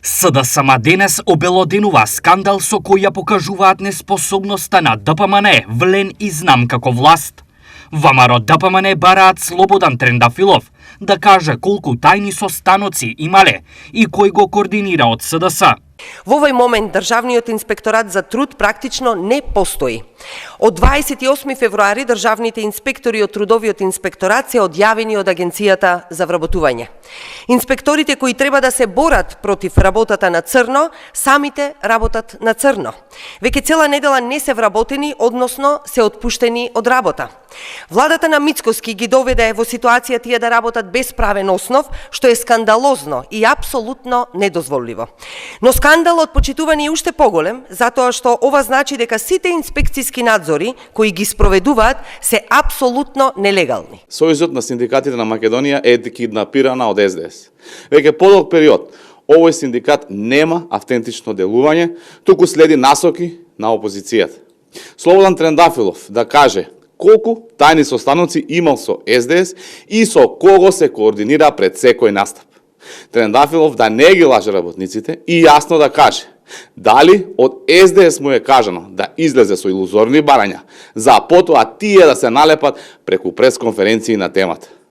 СДСМ денес обелоденува скандал со кој ја покажуваат неспособноста на ДПМН влен и знам како власт. ВМРО ДПМН бараат Слободан Трендафилов да каже колку тајни состаноци имале и кој го координира од СДС. Во овој момент Државниот инспекторат за труд практично не постои. Од 28 февруари државните инспектори од Трудовиот инспекторат се одјавени од Агенцијата за вработување. Инспекторите кои треба да се борат против работата на црно, самите работат на црно. Веќе цела недела не се вработени, односно се отпуштени од работа. Владата на Мицкоски ги доведе во ситуација тие да работат без правен основ, што е скандалозно и апсолутно недозволиво. Но скандалот, почитувани, е уште поголем, затоа што ова значи дека сите инспекцијски надзори кои ги спроведуваат се апсолутно нелегални. Сојузот на синдикатите на Македонија е киднапирана од СДС. Веќе подолг период овој синдикат нема автентично делување, туку следи насоки на опозицијата. Слободан Трендафилов да каже колку тајни состаноци имал со СДС и со кого се координира пред секој настап. Трендафилов да не ги лаже работниците и јасно да каже дали од СДС му е кажано да излезе со илузорни барања, за потоа тие да се налепат преку пресконференции на темата.